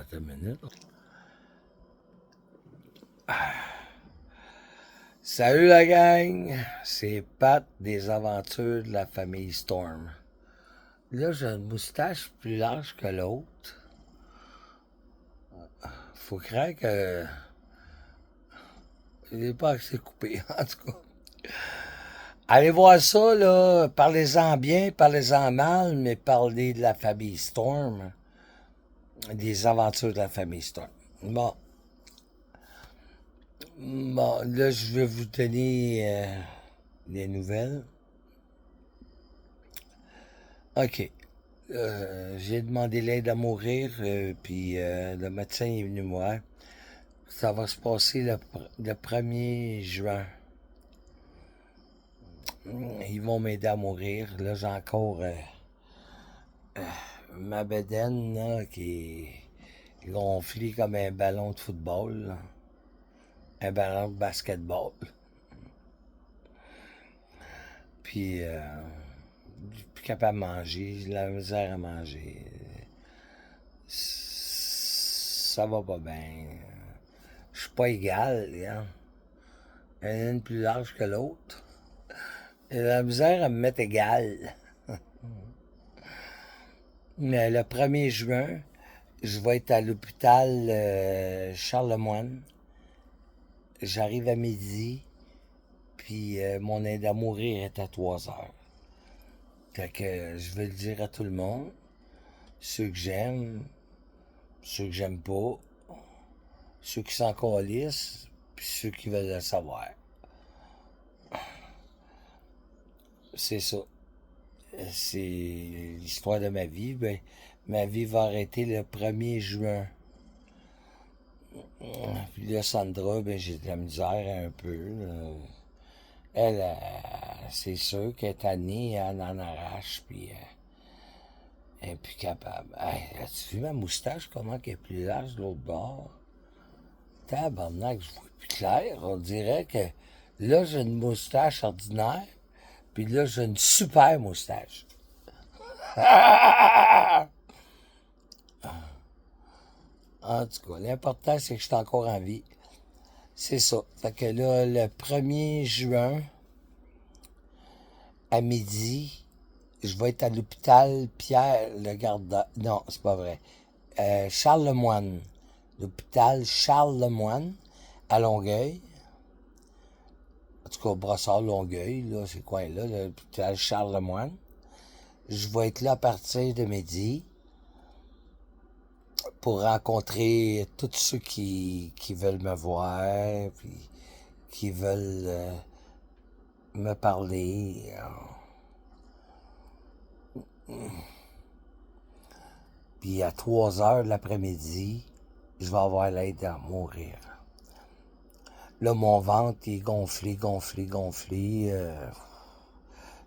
Attends une minute. Salut la gang, c'est Pat des aventures de la famille Storm. Là, j'ai une moustache plus large que l'autre. Faut croire que il n'est pas assez coupé, en tout cas. Allez voir ça, là. Parlez-en bien, parlez-en mal, mais parlez de la famille Storm. Des aventures de la famille Storm. Bon, là, je vais vous donner des nouvelles. OK. J'ai demandé l'aide à mourir, puis le médecin est venu me voir. Ça va se passer le 1er juin. Ils vont m'aider à mourir. Là, j'ai encore ma bedaine là, qui est gonflée comme un ballon de football, là. Un ballon de basketball. Puis, je suis plus capable de manger. J'ai de la misère à manger. Ça va pas bien. Je suis pas égal, hein. Il y en a une plus large que l'autre. J'ai de la misère à me mettre égal. Mais le 1er juin, je vais être à l'hôpital Charlemagne. J'arrive à midi, puis mon aide à mourir est à 3 heures. Fait que je vais le dire à tout le monde. Ceux que j'aime, ceux que j'aime pas, ceux qui s'en calissent, puis ceux qui veulent le savoir. C'est ça. C'est l'histoire de ma vie. Ben, ma vie va arrêter le 1er juin. Puis là, Sandra, ben, j'ai de la misère un peu. Elle, c'est sûr qu'elle est tannée, elle en arrache, puis elle est plus capable. Hey, as-tu vu ma moustache, comment elle est plus large de l'autre bord? Tabarnak, je vois plus clair. On dirait que là, j'ai une moustache ordinaire, puis là, j'ai une super moustache. En tout cas, l'important, c'est que je suis encore en vie. C'est ça. Fait que là, le 1er juin, à midi, je vais être à l'hôpital Pierre le Garda. Non, c'est pas vrai. Charles Lemoine. L'hôpital Charles Lemoine à Longueuil. En tout cas, Brossard-Longueuil, là, ces coins-là, l'hôpital Charles Lemoine. Je vais être là à partir de midi pour rencontrer tous ceux qui veulent me voir, puis qui veulent me parler. Puis à 3 heures de l'après-midi, je vais avoir l'aide à mourir. Là, mon ventre est gonflé, gonflé, gonflé.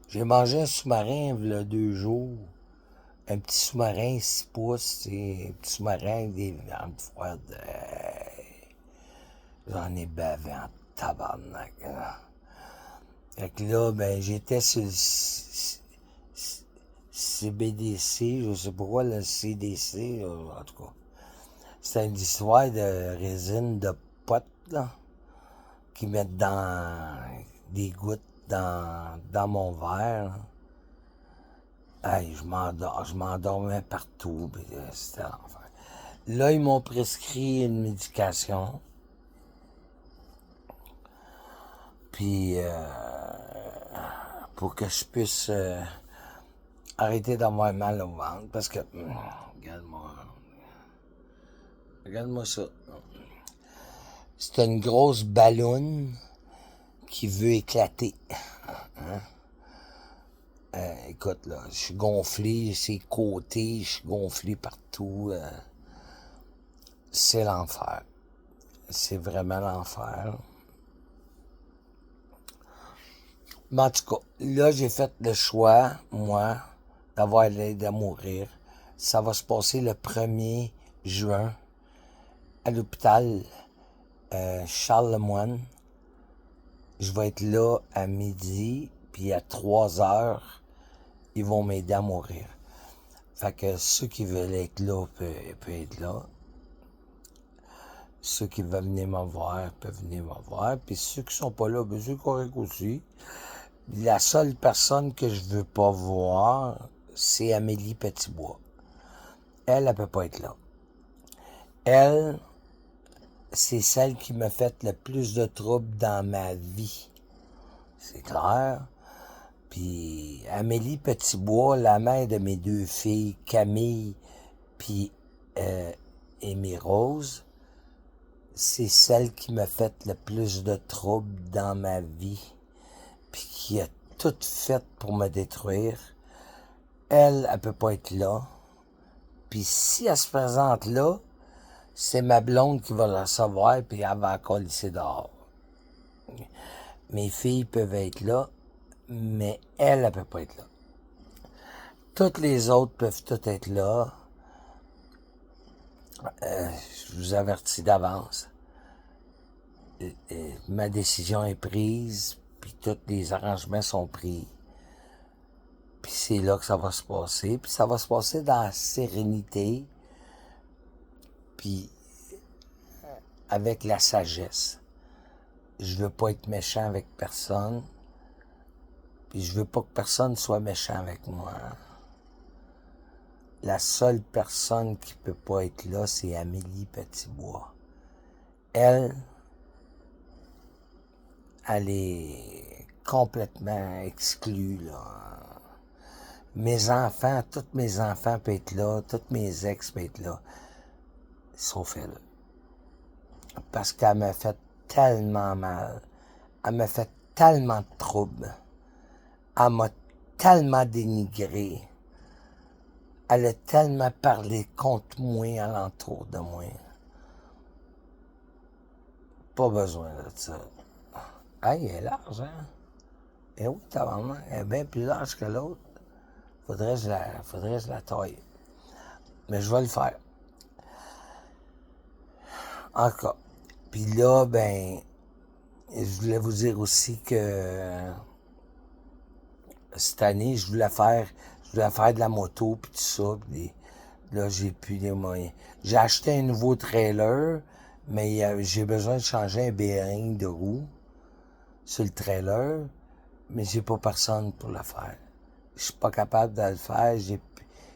J'ai mangé un sous-marin il y a 2 jours. Un petit sous-marin 6 pouces, un petit sous-marin avec des viandes froides. J'en ai bavé en tabarnak. Fait que là, ben, j'étais sur le CBDC, je sais pas quoi, le CDC, là, en tout cas. C'est une histoire de résine de potes, là, qui mettent dans des gouttes dans mon verre. Hey, je m'endormais partout, puis c'était l'enfer. Là, ils m'ont prescrit une médication. Puis, pour que je puisse arrêter d'avoir mal au ventre. Parce que, regarde-moi ça. C'est une grosse balloune qui veut éclater. Hein? Écoute, là, je suis gonflé, ses côtés, je suis gonflé partout. C'est l'enfer. C'est vraiment l'enfer. Mais en tout cas, là, j'ai fait le choix, moi, d'avoir l'aide à mourir. Ça va se passer le 1er juin à l'hôpital Charles Lemoine. Je vais être là à midi, puis à 3 heures, ils vont m'aider à mourir. Fait que ceux qui veulent être là peuvent être là. Ceux qui veulent venir me voir peuvent venir me voir. Puis ceux qui sont pas là, ben c'est correct aussi. La seule personne que je veux pas voir, c'est Amélie Petitbois. Elle peut pas être là. Elle, c'est celle qui m'a fait le plus de troubles dans ma vie. C'est clair. Puis Amélie Petitbois, la mère de mes deux filles, Camille puis Amy Rose, c'est celle qui m'a fait le plus de troubles dans ma vie, puis qui a tout fait pour me détruire. Elle peut pas être là. Puis si elle se présente là, c'est ma blonde qui va la recevoir, puis elle va la coller dehors. Mes filles peuvent être là, mais elle peut pas être là. Toutes les autres peuvent toutes être là. Je vous avertis d'avance. Ma décision est prise, puis tous les arrangements sont pris. Puis c'est là que ça va se passer. Puis ça va se passer dans la sérénité, puis avec la sagesse. Je veux pas être méchant avec personne, puis je veux pas que personne soit méchant avec moi. La seule personne qui peut pas être là, c'est Amélie Petitbois. Elle est complètement exclue, là. Mes enfants, tous mes enfants peuvent être là, tous mes ex peuvent être là, sauf elle. Parce qu'elle m'a fait tellement mal. Elle m'a fait tellement de troubles. Elle m'a tellement dénigré. Elle a tellement parlé contre moi, alentour de moi. Pas besoin de ça. Hey, elle est large, hein? Eh oui, tabarnak, elle est bien plus large que l'autre. Faudrait que je la taille. Mais je vais le faire. En tout cas. Puis là, ben, je voulais vous dire aussi que cette année, je voulais faire de la moto, puis tout ça. Puis là, j'ai plus les moyens. J'ai acheté un nouveau trailer, mais j'ai besoin de changer un bearing de roue sur le trailer, mais j'ai pas personne pour le faire. Je suis pas capable de le faire,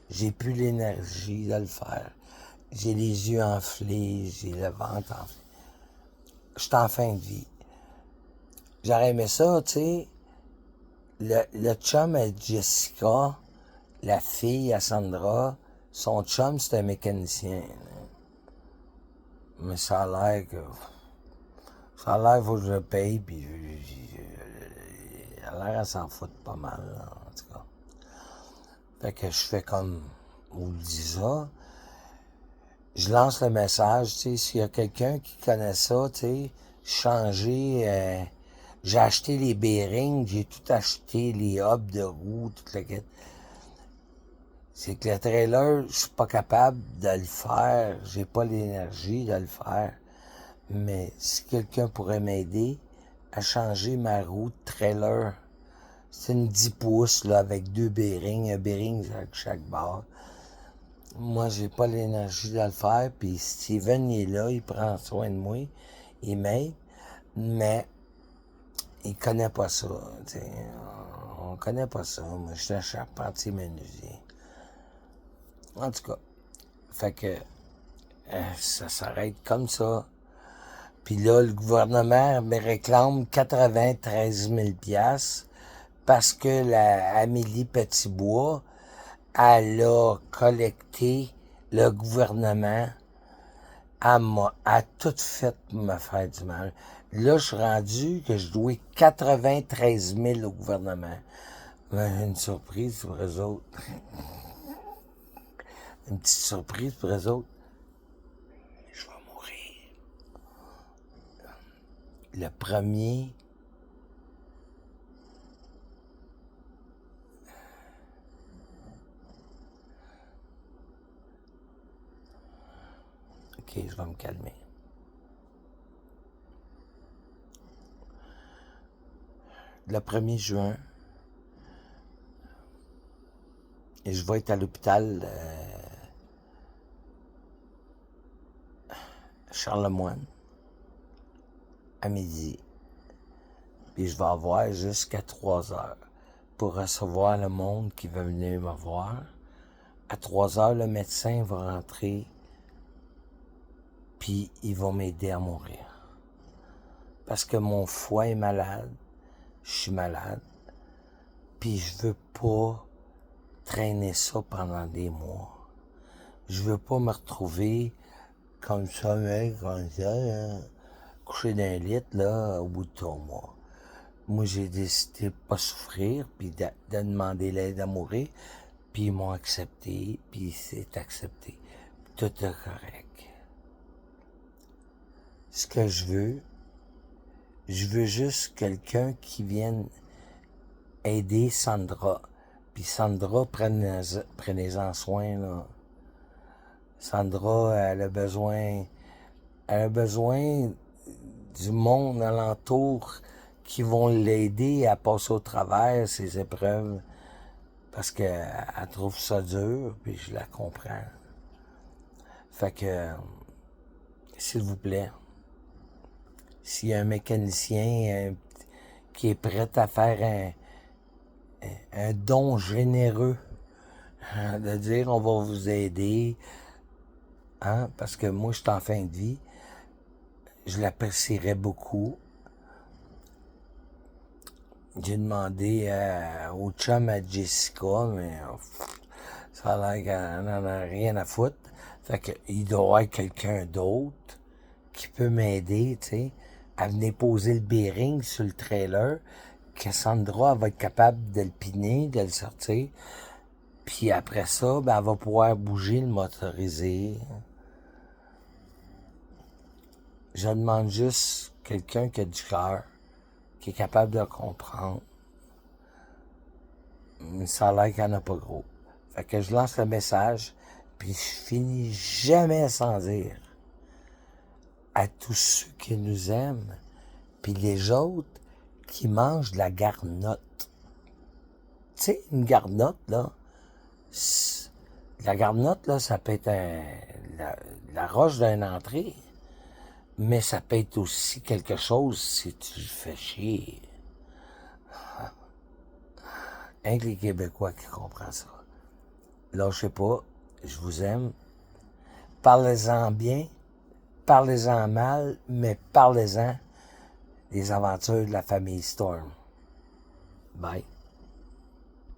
j'ai plus l'énergie de le faire. J'ai les yeux enflés, j'ai le ventre enflé. Je suis en fin de vie. J'aurais aimé ça, tu sais. Le chum à Jessica, la fille à Sandra, son chum, c'est un mécanicien. Mais ça a l'air que... Ça a l'air qu'il faut que je le paye, puis... Elle a l'air à s'en foutre pas mal, là, en tout cas. Fait que je fais comme... On dit ça. Je lance le message, tu sais, s'il y a quelqu'un qui connaît ça, tu sais, changer... j'ai acheté les bearings, j'ai tout acheté, les hubs de roue, toute la quête. C'est que le trailer, je suis pas capable de le faire, j'ai pas l'énergie de le faire. Mais si quelqu'un pourrait m'aider à changer ma roue de trailer, c'est une 10 pouces là, avec deux bearings, un bearing avec chaque barre. Moi, j'ai pas l'énergie de le faire, puis Steven il est là, il prend soin de moi, il m'aide, mais il connaît pas ça. T'sais. On connaît pas ça. Moi, je suis un charpentier menuisier. En tout cas, fait que ça s'arrête comme ça. Puis là, le gouvernement me réclame 93 000 $ parce que la Amélie Petitbois, elle a collecté le gouvernement, a tout fait pour me faire du mal. Là, je suis rendu que je dois 93 000 au gouvernement. Mais une surprise pour eux autres. Une petite surprise pour eux autres. Je vais mourir. Le premier... Ok, je vais me calmer. Le 1er juin, et je vais être à l'hôpital Charlemagne à midi. Puis je vais avoir jusqu'à 3 heures pour recevoir le monde qui va venir me voir. À 3 heures, le médecin va rentrer, puis il va m'aider à mourir. Parce que mon foie est malade, je suis malade, puis je veux pas traîner ça pendant des mois. Je veux pas me retrouver comme ça, mec, comme ça, là, couché dans un lit, là, au bout de 3 mois. Moi, j'ai décidé de pas souffrir, puis de demander l'aide à mourir, puis ils m'ont accepté, puis c'est accepté. Tout est correct. Ce que je veux juste quelqu'un qui vienne aider Sandra. Puis Sandra, prenez-en soin, là. Sandra, elle a besoin du monde alentour qui vont l'aider à passer au travers ces épreuves parce qu'elle trouve ça dur, puis je la comprends. Fait que, s'il vous plaît, s'il y a un mécanicien qui est prêt à faire un don généreux, de dire on va vous aider, parce que moi je suis en fin de vie, je l'apprécierais beaucoup. J'ai demandé au chum à Jessica, mais ça a l'air qu'elle n'en a rien à foutre. Fait qu'il doit y avoir quelqu'un d'autre qui peut m'aider, tu sais, à venir poser le bearing sur le trailer, que Sandra va être capable de le piner, de le sortir. Puis après ça, ben, elle va pouvoir bouger le motorisé. Je demande juste quelqu'un qui a du cœur, qui est capable de comprendre. Mais ça a l'air qu'il n'y en a pas gros. Fait que je lance le message, puis je finis jamais sans dire à tous ceux qui nous aiment, puis les autres qui mangent de la garnotte. Tu sais, une garnotte, là, la garnotte, là, ça peut être la roche d'une entrée, mais ça peut être aussi quelque chose si tu le fais chier. Rien que les Québécois qui comprennent ça. Lâchez pas, je vous aime. Parlez-en bien, parlez-en mal, mais parlez-en des aventures de la famille Storm. Bye.